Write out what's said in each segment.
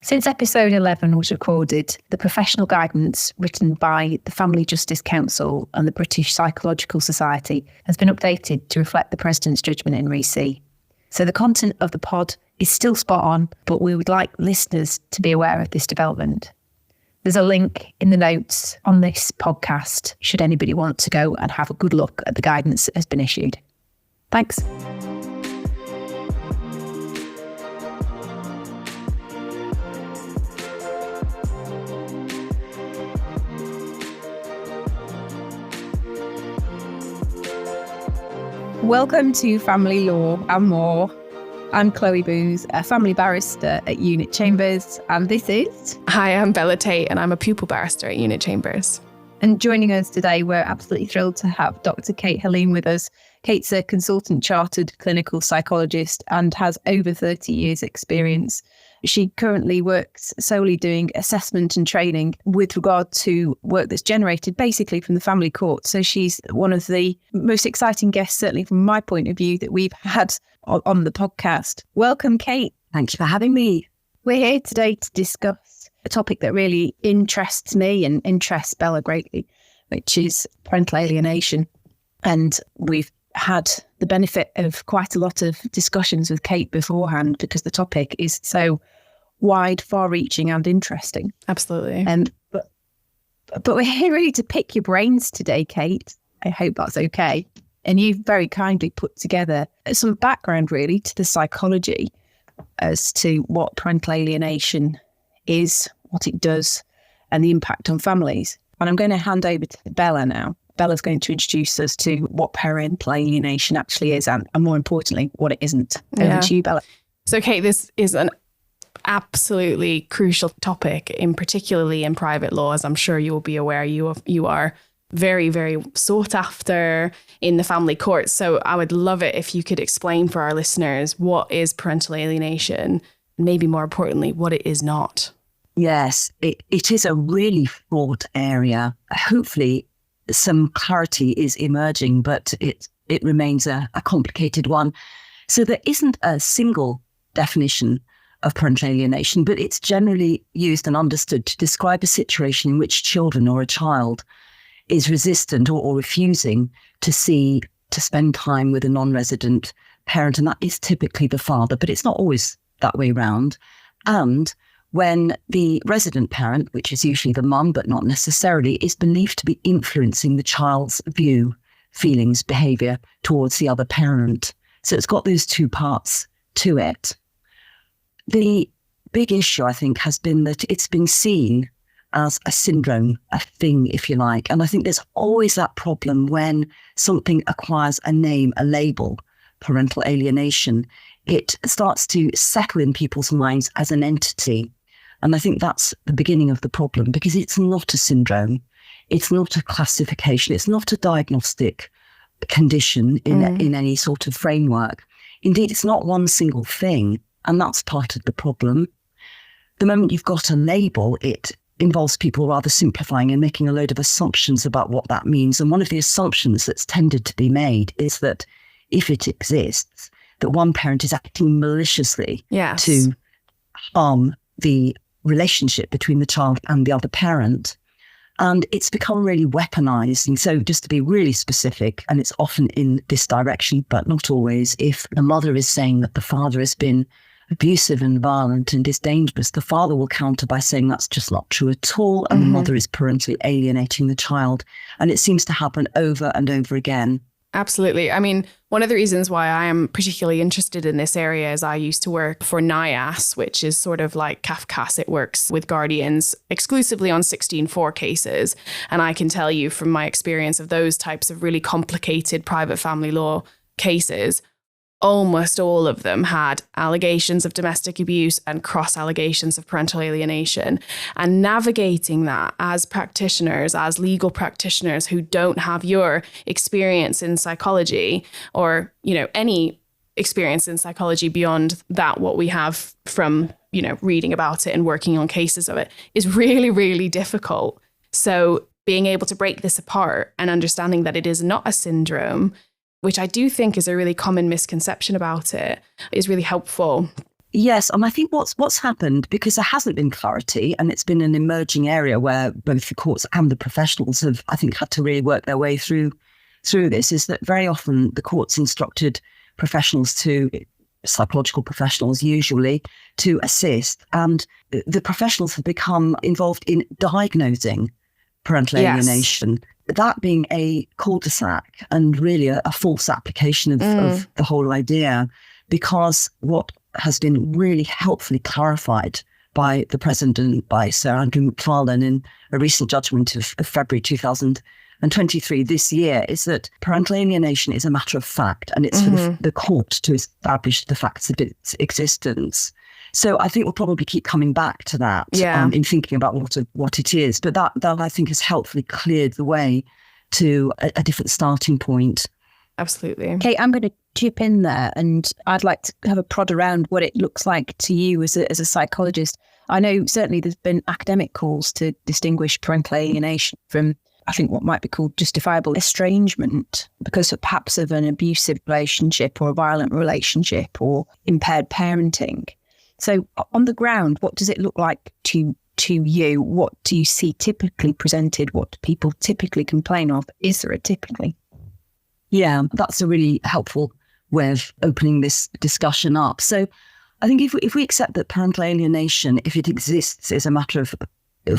Since episode 11 was recorded, the professional guidance written by the Family Justice Council and the British Psychological Society has been updated to reflect the President's judgment in EWHC. So the content of the pod is still spot on, but we would like listeners to be aware of this development. There's a link in the notes on this podcast should anybody want to go and have a good look at the guidance that has been issued. Thanks. Welcome to Family Law and More. I'm Chloë Booth, a family barrister at Unit Chambers, and this is... Hi, I'm Tait, and I'm a pupil barrister at Unit Chambers. And joining us today, we're absolutely thrilled to have Dr. Hellin with us. Tait's a consultant chartered clinical psychologist and has over 30 years' experience. She currently works solely doing assessment and training with regard to work that's generated basically from the family court. So she's one of the most exciting guests, certainly from my point of view, that we've had on the podcast. Welcome, Tait. Thank you for having me. We're here today to discuss a topic that really interests me and interests Bella greatly, which is parental alienation. And we've had the benefit of quite a lot of discussions with Tait beforehand because the topic is so wide, far-reaching and interesting. Absolutely. But we're here really to pick your brains today, Tait. I hope that's okay. And you've very kindly put together some background really to the psychology as to what parental alienation is, what it does and the impact on families. And I'm going to hand over to Bella now. Bella's going to introduce us to what parental alienation actually is and more importantly, what it isn't. Over to you, Bella. So, Tait, this is an absolutely crucial topic, particularly in private law, as I'm sure you will be aware. You are very, very sought after in the family court. So I would love it if you could explain for our listeners what is parental alienation, and maybe more importantly, what it is not. Yes, it is a really fraught area. Hopefully some clarity is emerging, but it remains a complicated one. So there isn't a single definition of parental alienation, but it's generally used and understood to describe a situation in which children or a child is resistant or refusing to spend time with a non-resident parent, and that is typically the father, but it's not always that way round. And when the resident parent, which is usually the mum, but not necessarily, is believed to be influencing the child's view, feelings, behaviour towards the other parent. So it's got those two parts to it. The big issue, I think, has been that it's been seen as a syndrome, a thing, if you like. And I think there's always that problem when something acquires a name, a label, parental alienation. It starts to settle in people's minds as an entity. And I think that's the beginning of the problem, because it's not a syndrome. It's not a classification. It's not a diagnostic condition in any sort of framework. Indeed, it's not one single thing. And that's part of the problem. The moment you've got a label, it involves people rather simplifying and making a load of assumptions about what that means. And one of the assumptions that's tended to be made is that if it exists, that one parent is acting maliciously to harm the relationship between the child and the other parent. And it's become really weaponized. And so just to be really specific, and it's often in this direction, but not always, if the mother is saying that the father has been abusive and violent and is dangerous, the father will counter by saying that's just not true at all, and the mother is parentally alienating the child. And it seems to happen over and over again. Absolutely. I mean, one of the reasons why I am particularly interested in this area is I used to work for NIAS, which is sort of like Cafcass. It works with guardians exclusively on 16.4 cases. And I can tell you from my experience of those types of really complicated private family law cases, almost all of them had allegations of domestic abuse and cross allegations of parental alienation. And navigating that as practitioners, as legal practitioners who don't have your experience in psychology or, any experience in psychology beyond that, what we have from, reading about it and working on cases of it, is really, really difficult. So being able to break this apart and understanding that it is not a syndrome, which I do think is a really common misconception about it, is really helpful. Yes, and I think what's happened, because there hasn't been clarity, and it's been an emerging area where both the courts and the professionals have, I think, had to really work their way through this, is that very often the courts instructed professionals psychological professionals usually, to assist, and the professionals have become involved in diagnosing parental alienation. That being a cul-de-sac and really a false application of the whole idea, because what has been really helpfully clarified by the President, by Sir Andrew Macfarlane, in a recent judgment of February 2023 this year, is that parental alienation is a matter of fact, and it's for the court to establish the facts of its existence. So I think we'll probably keep coming back to that in thinking about what it is. But that I think has helpfully cleared the way to a different starting point. Absolutely. Kate, I'm going to chip in there, and I'd like to have a prod around what it looks like to you as a psychologist. I know certainly there's been academic calls to distinguish parental alienation from, I think, what might be called justifiable estrangement, because perhaps of an abusive relationship or a violent relationship or impaired parenting. So on the ground, what does it look like to you? What do you see typically presented? What do people typically complain of? Is there a typically? Yeah, that's a really helpful way of opening this discussion up. So I think if we accept that parental alienation, if it exists, is a matter of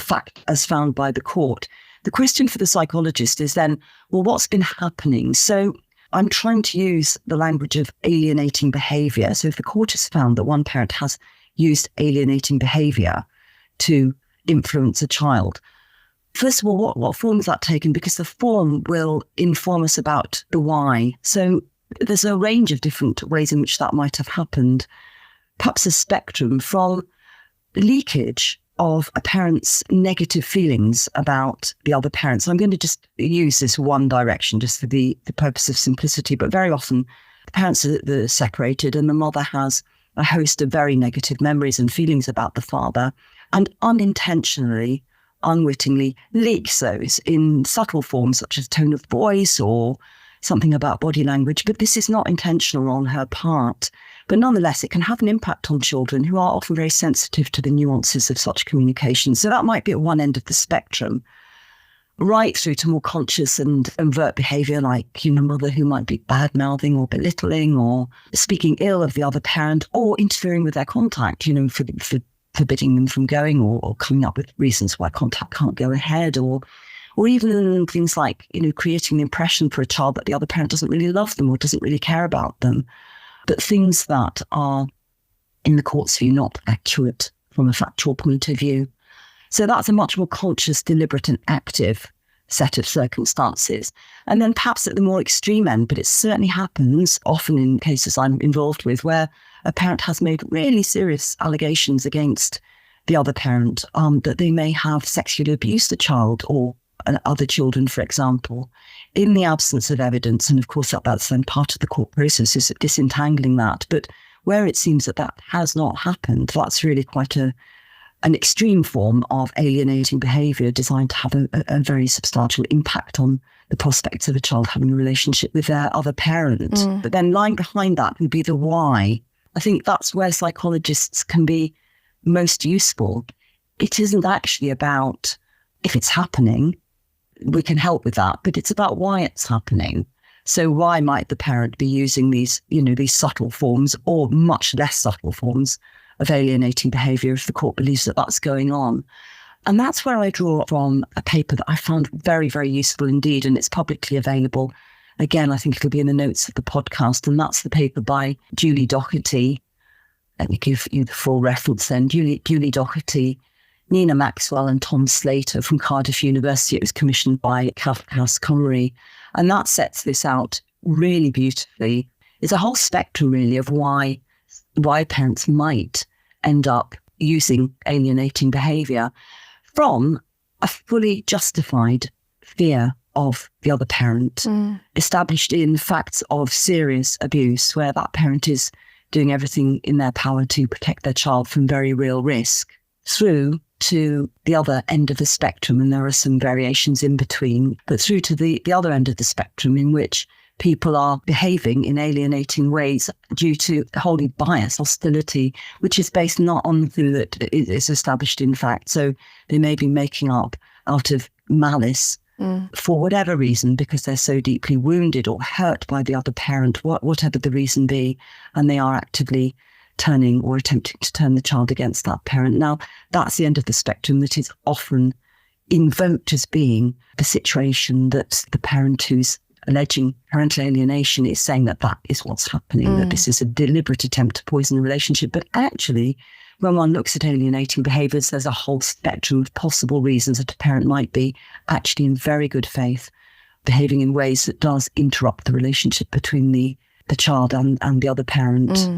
fact as found by the court, the question for the psychologist is then, well, what's been happening? So I'm trying to use the language of alienating behaviour. So if the court has found that one parent has used alienating behaviour to influence a child, first of all, what form has that taken? Because the form will inform us about the why. So there's a range of different ways in which that might have happened. Perhaps a spectrum from leakage of a parent's negative feelings about the other parent. So I'm going to just use this one direction just for the purpose of simplicity, but very often the parents are separated and the mother has a host of very negative memories and feelings about the father, and unintentionally, unwittingly leaks those in subtle forms such as tone of voice or something about body language. But this is not intentional on her part. But nonetheless, it can have an impact on children who are often very sensitive to the nuances of such communication. So that might be at one end of the spectrum, right through to more conscious and overt behaviour, like, a mother who might be bad-mouthing or belittling or speaking ill of the other parent or interfering with their contact, for forbidding them from going or coming up with reasons why contact can't go ahead, or even things like, creating the impression for a child that the other parent doesn't really love them or doesn't really care about them. But things that are, in the court's view, not accurate from a factual point of view. So that's a much more conscious, deliberate and active set of circumstances. And then perhaps at the more extreme end, but it certainly happens often in cases I'm involved with, where a parent has made really serious allegations against the other parent, that they may have sexually abused the child or other children, for example, in the absence of evidence. And of course, that's then part of the court process, is disentangling that. But where it seems that has not happened, that's really quite an extreme form of alienating behaviour designed to have a very substantial impact on the prospects of a child having a relationship with their other parent. But then lying behind that would be the why. I think that's where psychologists can be most useful. It isn't actually about if it's happening, we can help with that, but it's about why it's happening. So why might the parent be using these subtle forms or much less subtle forms of alienating behaviour if the court believes that that's going on? And that's where I draw from a paper that I found very, very useful indeed, and it's publicly available. Again, I think it'll be in the notes of the podcast, and that's the paper by Julie Doughty. Let me give you the full reference then. Julie Doughty, Nina Maxwell and Tom Slater from Cardiff University. It was commissioned by Cafcass, Cymru. And that sets this out really beautifully. It's a whole spectrum really of why parents might end up using alienating behaviour, from a fully justified fear of the other parent, established in facts of serious abuse, where that parent is doing everything in their power to protect their child from very real risk, through to the other end of the spectrum, and there are some variations in between, but through to the other end of the spectrum, in which people are behaving in alienating ways due to wholly bias, hostility, which is based not on anything that is established in fact. So they may be making up out of malice for whatever reason, because they're so deeply wounded or hurt by the other parent, whatever the reason be, and they are actively turning or attempting to turn the child against that parent. Now, that's the end of the spectrum that is often invoked as being the situation that the parent who's alleging parental alienation is saying that that is what's happening, that this is a deliberate attempt to poison the relationship. But actually, when one looks at alienating behaviours, there's a whole spectrum of possible reasons that a parent might be actually in very good faith, behaving in ways that does interrupt the relationship between the child and the other parent.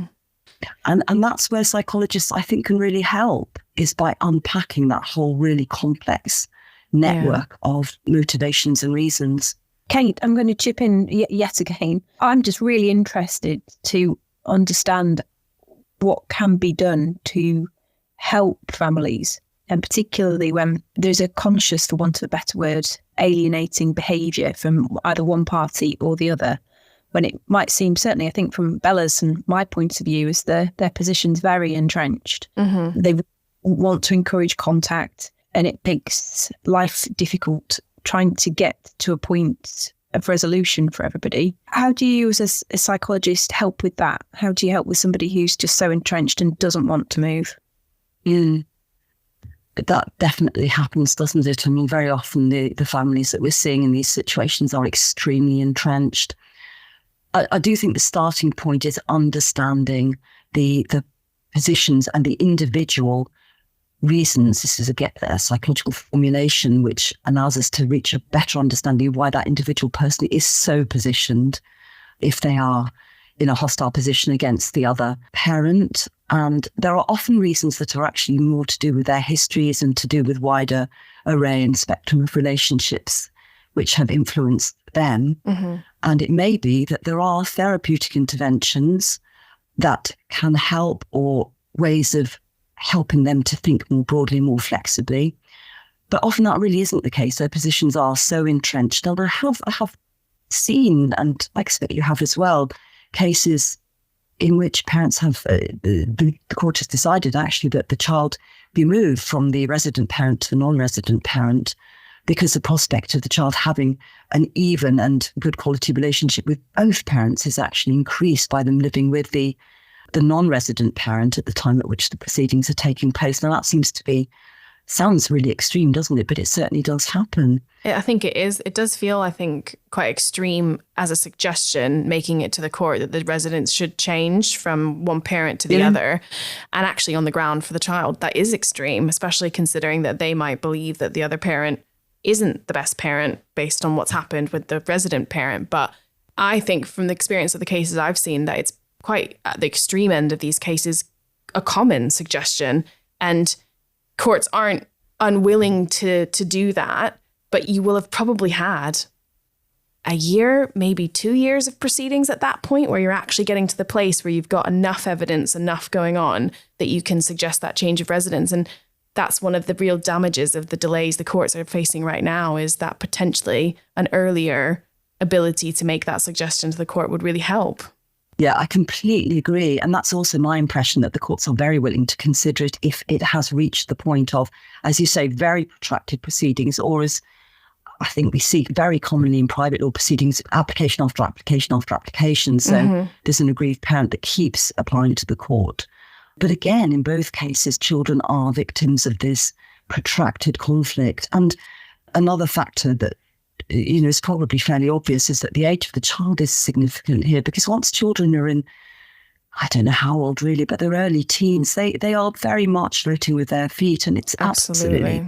And that's where psychologists, I think, can really help, is by unpacking that whole really complex network of motivations and reasons. Kate, I'm going to chip in yet again. I'm just really interested to understand what can be done to help families, and particularly when there's a conscious, for want of a better word, alienating behaviour from either one party or the other, when it might seem, certainly I think from Bella's and my point of view, is their position's very entrenched. They want to encourage contact, and it makes life difficult trying to get to a point of resolution for everybody. How do you, as a psychologist, help with that? How do you help with somebody who's just so entrenched and doesn't want to move? That definitely happens, doesn't it? I mean, very often the families that we're seeing in these situations are extremely entrenched. I do think the starting point is understanding the positions and the individual reasons. This is a psychological formulation which allows us to reach a better understanding of why that individual person is so positioned, if they are in a hostile position against the other parent. And there are often reasons that are actually more to do with their histories and to do with wider array and spectrum of relationships which have influenced them. And it may be that there are therapeutic interventions that can help, or ways of helping them to think more broadly, more flexibly. But often that really isn't the case. Their positions are so entrenched. And I have seen, and I expect you have as well, cases in which parents have, the court has decided actually that the child be moved from the resident parent to the non-resident parent, because the prospect of the child having an even and good quality relationship with both parents is actually increased by them living with the non-resident parent at the time at which the proceedings are taking place. Now, that sounds really extreme, doesn't it? But it certainly does happen. I think it is. It does feel, I think, quite extreme as a suggestion, making it to the court that the residents should change from one parent to the other. And actually on the ground for the child, that is extreme, especially considering that they might believe that the other parent isn't the best parent based on what's happened with the resident parent. But I think from the experience of the cases I've seen, that it's quite at the extreme end of these cases, a common suggestion. And courts aren't unwilling to do that, but you will have probably had a year, maybe 2 years of proceedings at that point, where you're actually getting to the place where you've got enough evidence, enough going on, that you can suggest that change of residence. And that's one of the real damages of the delays the courts are facing right now, is that potentially an earlier ability to make that suggestion to the court would really help. Yeah, I completely agree. And that's also my impression, that the courts are very willing to consider it if it has reached the point of, as you say, very protracted proceedings, or as I think we see very commonly in private law proceedings, application after application after application. So there's an aggrieved parent that keeps applying to the court. But again, in both cases, children are victims of this protracted conflict. And another factor that is probably fairly obvious is that the age of the child is significant here, because once children are in, I don't know how old really, but they're early teens, they are very much floating with their feet. And it's absolutely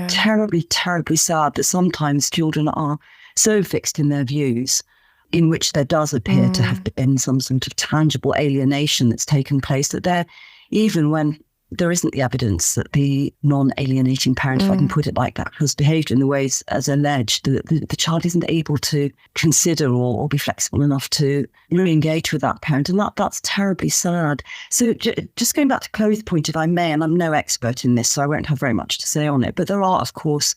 terribly, terribly sad that sometimes children are so fixed in their views, in which there does appear to have been some sort of tangible alienation that's taken place, that they're, even when there isn't the evidence that the non-alienating parent, if I can put it like that, has behaved in the ways as alleged, the child isn't able to consider or be flexible enough to really engage with that parent. And that's terribly sad. So just going back to Chloe's point, if I may, and I'm no expert in this, so I won't have very much to say on it, but there are, of course,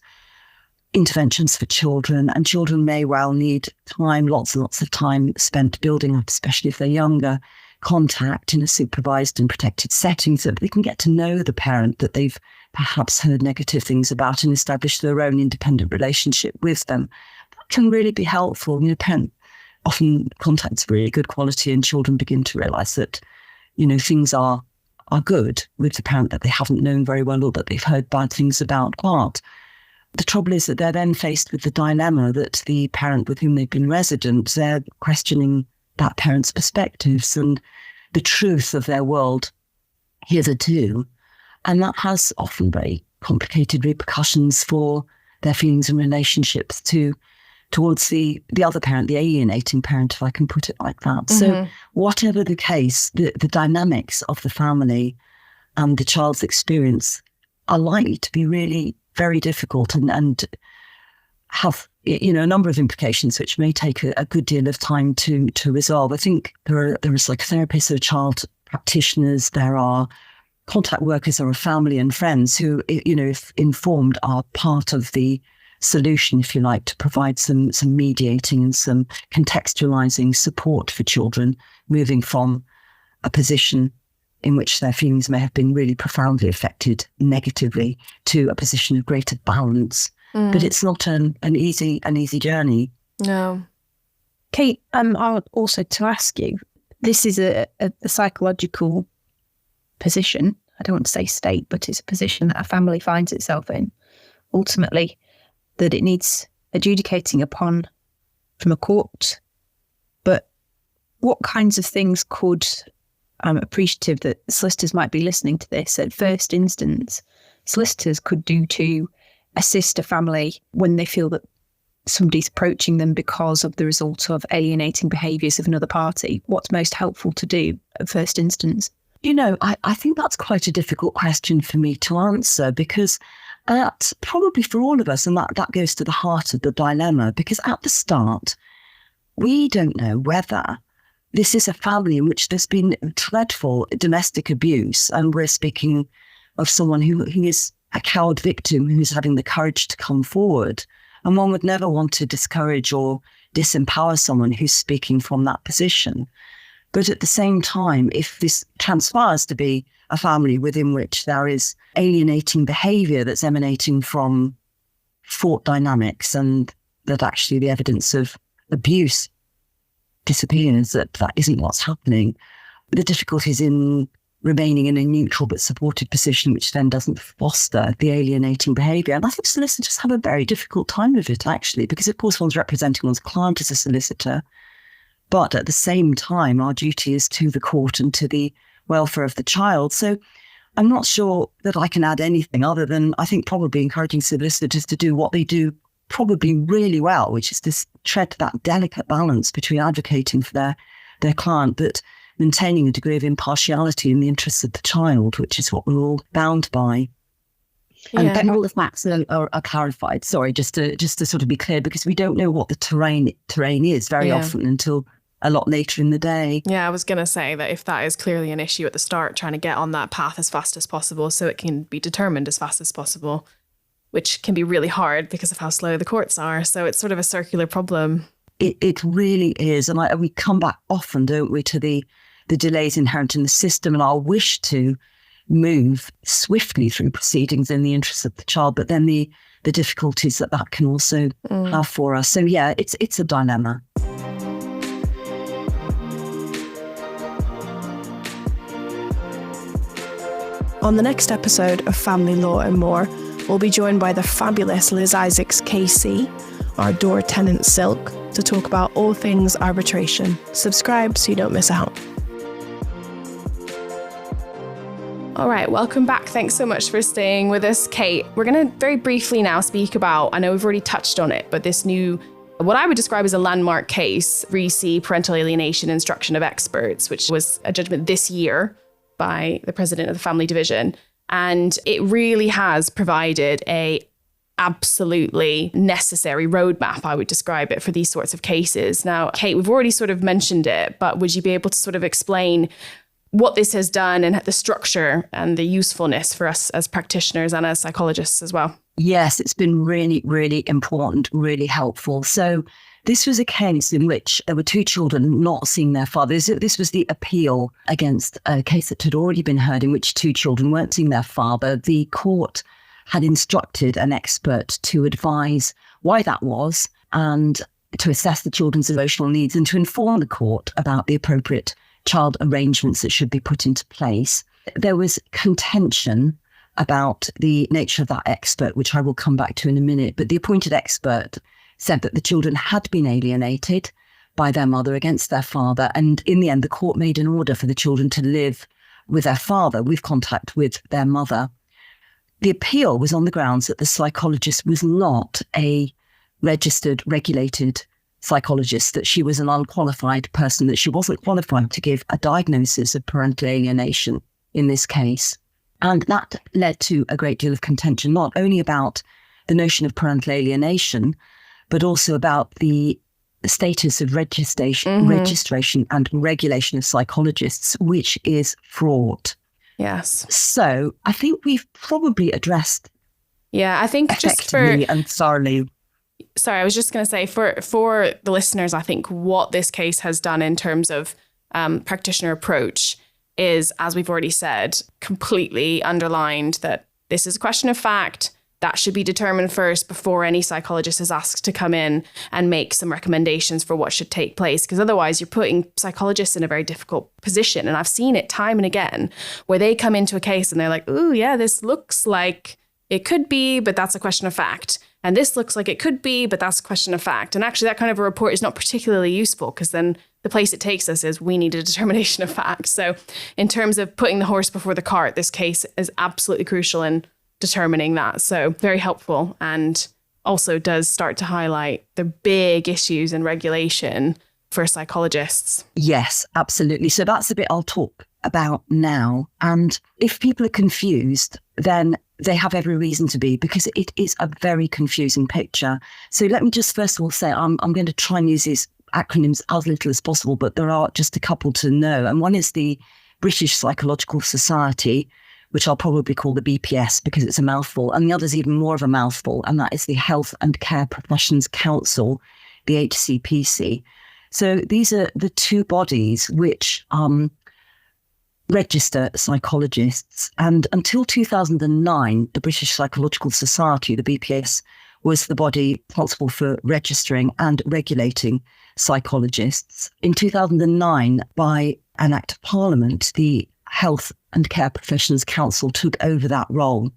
interventions for children, and children may well need time, lots and lots of time spent building up, especially if they're younger, contact in a supervised and protected setting so that they can get to know the parent that they've perhaps heard negative things about and establish their own independent relationship with them. That can really be helpful. Parent often contact's really good quality, and children begin to realise that, things are good with the parent that they haven't known very well or that they've heard bad things about. But the trouble is that they're then faced with the dilemma that the parent with whom they've been resident, they're questioning that parent's perspectives and the truth of their world hitherto. And that has often very complicated repercussions for their feelings and relationships towards the other parent, the alienating parent, if I can put it like that. Mm-hmm. So whatever the case, the dynamics of the family and the child's experience are likely to be really very difficult and have a number of implications which may take a good deal of time to resolve. I think there are psychotherapists, there are child practitioners, there are contact workers, there are family and friends who, if informed, are part of the solution, if you like, to provide some mediating and some contextualizing support for children moving from a position in which their feelings may have been really profoundly affected negatively to a position of greater balance. But it's not an easy journey. No. Kate, I also to ask you, this is a psychological position. I don't want to say state, but it's a position that a family finds itself in. Ultimately, that it needs adjudicating upon from a court. But what kinds of things could, I'm appreciative that solicitors might be listening to this at first instance, solicitors could do to assist a family when they feel that somebody's approaching them because of the result of alienating behaviours of another party? What's most helpful to do at first instance? I think that's quite a difficult question for me to answer, because that's probably for all of us, and that goes to the heart of the dilemma, because at the start, we don't know whether this is a family in which there's been dreadful domestic abuse, and we're speaking of someone who is a coward victim who's having the courage to come forward. And one would never want to discourage or disempower someone who's speaking from that position. But at the same time, if this transpires to be a family within which there is alienating behaviour that's emanating from fraught dynamics, and that actually the evidence of abuse disappears, that isn't what's happening, the difficulties in remaining in a neutral but supportive position, which then doesn't foster the alienating behaviour. And I think solicitors have a very difficult time with it, actually, because of course one's representing one's client as a solicitor, but at the same time, our duty is to the court and to the welfare of the child. So I'm not sure that I can add anything other than, I think, probably encouraging solicitors to do what they do probably really well, which is to tread that delicate balance between advocating for their client, but maintaining a degree of impartiality in the interests of the child, which is what we're all bound by. Yeah. And all of Maxwell are clarified, sorry, just to sort of be clear, because we don't know what the terrain is very often until a lot later in the day. Yeah, I was going to say that if that is clearly an issue at the start, trying to get on that path as fast as possible so it can be determined as fast as possible, which can be really hard because of how slow the courts are. So it's sort of a circular problem. It really is. And we come back often, don't we, to the delays inherent in the system and our wish to move swiftly through proceedings in the interests of the child, but then the difficulties that can also have for us. So yeah, it's a dilemma. On the next episode of Family Law and More, we'll be joined by the fabulous Liz Isaacs KC, our door tenant Silk, to talk about all things arbitration. Subscribe so you don't miss out. All right, welcome back. Thanks so much for staying with us, Kate. We're going to very briefly now speak about, I know we've already touched on it, but this new, what I would describe as a landmark case, REC, Parental Alienation, Instruction of Experts, which was a judgment this year by the president of the Family Division. And it really has provided a absolutely necessary roadmap, I would describe it, for these sorts of cases. Now, Kate, we've already sort of mentioned it, but would you be able to sort of explain what this has done and the structure and the usefulness for us as practitioners and as psychologists as well? Yes, it's been really, really important, really helpful. So this was a case in which there were two children not seeing their father. This was the appeal against a case that had already been heard in which two children weren't seeing their father. The court had instructed an expert to advise why that was and to assess the children's emotional needs and to inform the court about the appropriate child arrangements that should be put into place. There was contention about the nature of that expert, which I will come back to in a minute, but the appointed expert said that the children had been alienated by their mother against their father. And in the end, the court made an order for the children to live with their father, with contact with their mother. The appeal was on the grounds that the psychologist was not a registered, regulated psychologist, that she was an unqualified person, that she wasn't qualified to give a diagnosis of parental alienation in this case. And that led to a great deal of contention, not only about the notion of parental alienation, but also about the status of registration and regulation of psychologists, which is fraught. Yes. So I think we've probably addressed I think effectively and thoroughly. Sorry, I was just going to say for the listeners, I think what this case has done in terms of practitioner approach is, as we've already said, completely underlined that this is a question of fact. That should be determined first before any psychologist is asked to come in and make some recommendations for what should take place. Because otherwise you're putting psychologists in a very difficult position. And I've seen it time and again where they come into a case and they're like, "Ooh, yeah, this looks like it could be, but that's a question of fact. And this looks like it could be, but that's a question of fact." And actually that kind of a report is not particularly useful, because then the place it takes us is we need a determination of fact. So in terms of putting the horse before the cart, this case is absolutely crucial in determining that. So very helpful, and also does start to highlight the big issues in regulation for psychologists. Yes, absolutely. So that's the bit I'll talk about now. And if people are confused, then they have every reason to be, because it is a very confusing picture. So let me just first of all say, I'm going to try and use these acronyms as little as possible, but there are just a couple to know. And one is the British Psychological Society, which I'll probably call the BPS because it's a mouthful. And the other is even more of a mouthful, and that is the Health and Care Professions Council, the HCPC. So these are the two bodies which register psychologists. And until 2009, the British Psychological Society, the BPS, was the body responsible for registering and regulating psychologists. In 2009, by an Act of Parliament, the Health and Care Professions Council took over that role.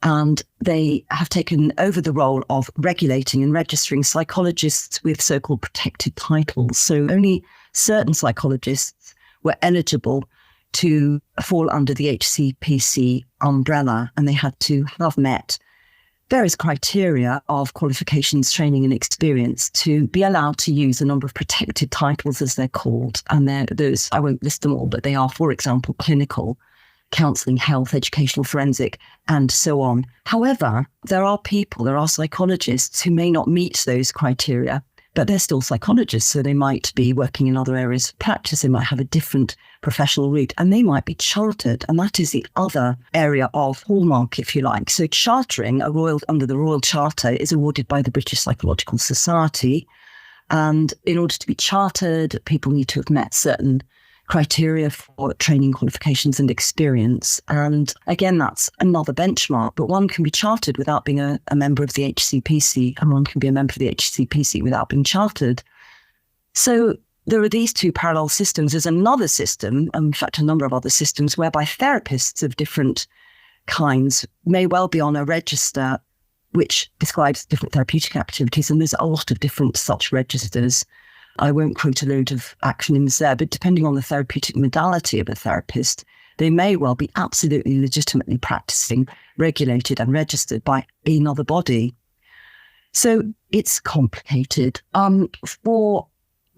And they have taken over the role of regulating and registering psychologists with so-called protected titles. So only certain psychologists were eligible to fall under the HCPC umbrella, and they had to have met various criteria of qualifications, training and experience to be allowed to use a number of protected titles, as they're called. And those, I won't list them all, but they are, for example, clinical, counselling, health, educational, forensic, and so on. However, there are psychologists who may not meet those criteria, but they're still psychologists. So they might be working in other areas of practice. They might have a different professional route, and they might be chartered. And that is the other area of hallmark, if you like. So chartering under the Royal Charter is awarded by the British Psychological Society. And in order to be chartered, people need to have met certain criteria for training, qualifications and experience. And again, that's another benchmark, but one can be chartered without being a member of the HCPC, and one can be a member of the HCPC without being chartered. So there are these two parallel systems. There's another system, in fact, a number of other systems, whereby therapists of different kinds may well be on a register which describes different therapeutic activities, and there's a lot of different such registers. I won't quote a load of acronyms there, but depending on the therapeutic modality of a therapist, they may well be absolutely legitimately practicing, regulated and registered by another body. So it's complicated. For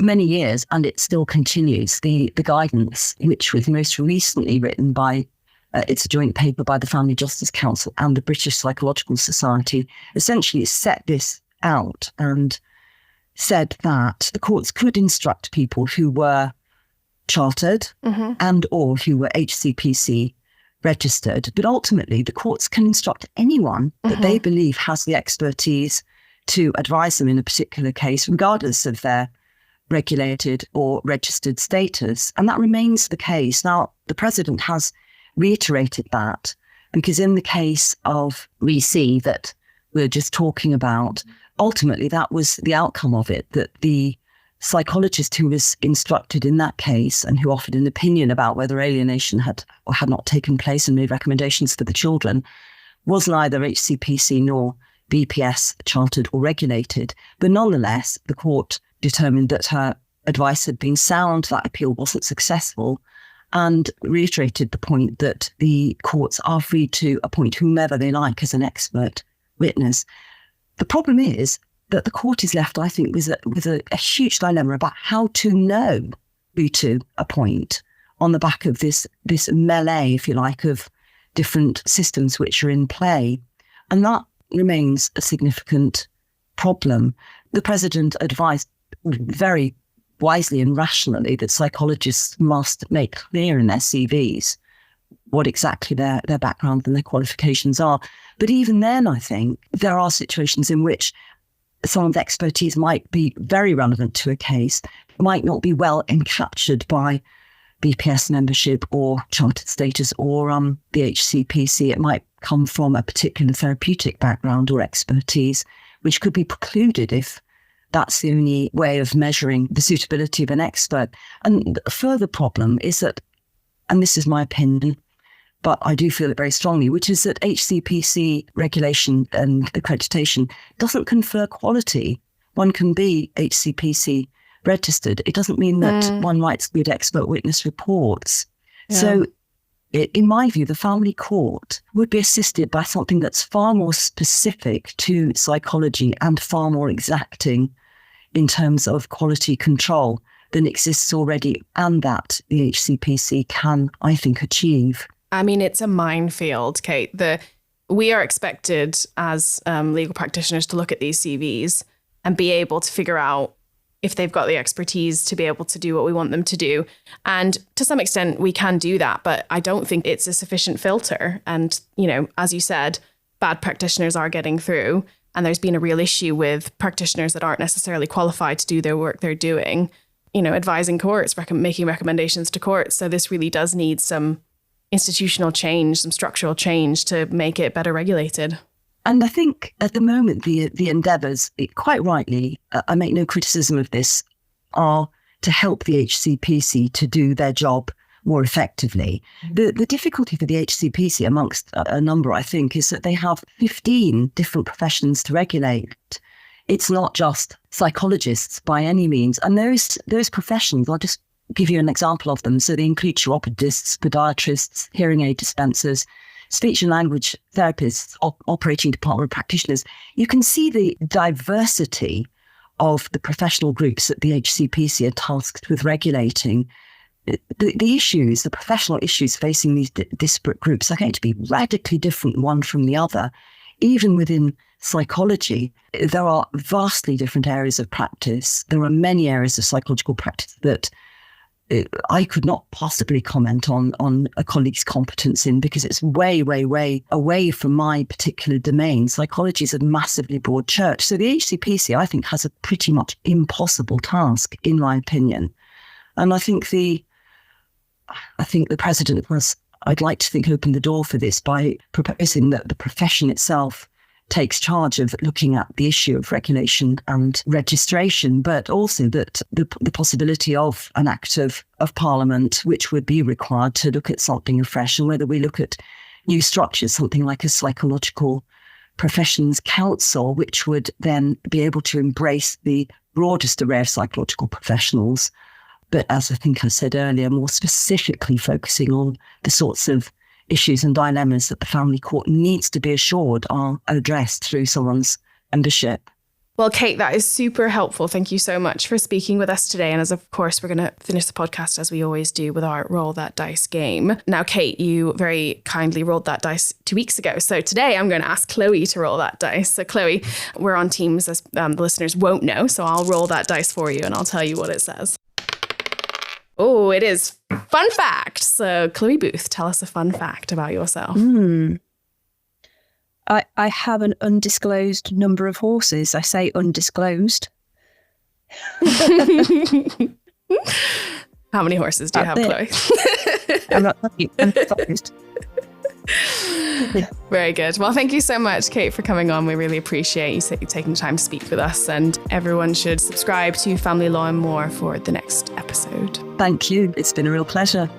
many years, and it still continues, the guidance, which was most recently written by, it's a joint paper by the Family Justice Council and the British Psychological Society, essentially set this out and said that the courts could instruct people who were chartered and or who were HCPC registered. But ultimately, the courts can instruct anyone that they believe has the expertise to advise them in a particular case, regardless of their regulated or registered status. And that remains the case. Now, the President has reiterated that, because in the case of REC that we're just talking about, ultimately that was the outcome of it, that the psychologist who was instructed in that case and who offered an opinion about whether alienation had or had not taken place and made recommendations for the children was neither HCPC nor BPS chartered or regulated. But nonetheless, the court determined that her advice had been sound, that appeal wasn't successful, and reiterated the point that the courts are free to appoint whomever they like as an expert witness. The problem is that the court is left, I think, with a huge dilemma about how to know who to appoint on the back of this melee, if you like, of different systems which are in play. And that remains a significant problem. The President advised very wisely and rationally that psychologists must make clear in their CVs what exactly their background and their qualifications are. But even then, I think there are situations in which some of the expertise might be very relevant to a case, might not be well encaptured by BPS membership or chartered status or the HCPC. It might come from a particular therapeutic background or expertise, which could be precluded if that's the only way of measuring the suitability of an expert. And a further problem is that, and this is my opinion, but I do feel it very strongly, which is that HCPC regulation and accreditation doesn't confer quality. One can be HCPC registered. It doesn't mean that one writes good expert witness reports. Yeah. So in my view, the family court would be assisted by something that's far more specific to psychology and far more exacting in terms of quality control than exists already, and that the HCPC can, I think, achieve. I mean, it's a minefield, Kate. We are expected as legal practitioners to look at these CVs and be able to figure out if they've got the expertise to be able to do what we want them to do. And to some extent, we can do that, but I don't think it's a sufficient filter. And, you know, as you said, bad practitioners are getting through, and there's been a real issue with practitioners that aren't necessarily qualified to do their work they're doing, you know, advising courts, making recommendations to courts. So this really does need some institutional change, some structural change to make it better regulated. And I think at the moment, the endeavours, quite rightly, I make no criticism of this, are to help the HCPC to do their job more effectively. The difficulty for the HCPC, amongst a number, I think, is that they have 15 different professions to regulate. It's not just psychologists by any means. And those professions, I'll just give you an example of them. So they include chiropodists, podiatrists, hearing aid dispensers, speech and language therapists, operating department practitioners. You can see the diversity of the professional groups that the HCPC are tasked with regulating. The issues, the professional issues facing these disparate groups are going to be radically different one from the other. Even within psychology, there are vastly different areas of practice. There are many areas of psychological practice that I could not possibly comment on a colleague's competence in, because it's way, way, way away from my particular domain. Psychology is a massively broad church. So the HCPC, I think, has a pretty much impossible task, in my opinion. And I think the President has, I'd like to think, opened the door for this by proposing that the profession itself takes charge of looking at the issue of regulation and registration, but also that the possibility of an act of Parliament, which would be required to look at something afresh, and whether we look at new structures, something like a psychological professions council, which would then be able to embrace the broadest array of psychological professionals. But as I think I said earlier, more specifically focusing on the sorts of issues and dilemmas that the family court needs to be assured are addressed through someone's membership. Well, Kate, that is super helpful. Thank you so much for speaking with us today. And as of course, we're going to finish the podcast as we always do with our Roll That Dice game. Now, Kate, you very kindly rolled that dice 2 weeks ago. So today I'm going to ask Chloë to roll that dice. So Chloë, we're on Teams, as the listeners won't know. So I'll roll that dice for you and I'll tell you what it says. Oh, it is fun fact. So Chloë Booth, tell us a fun fact about yourself. I have an undisclosed number of horses. I say undisclosed. How many horses do you have, Chloë? I'm not undisclosed. Very good. Well, thank you so much, Kate, for coming on. We really appreciate you taking the time to speak with us, and everyone should subscribe to Family Law and More for the next episode. Thank you. It's been a real pleasure.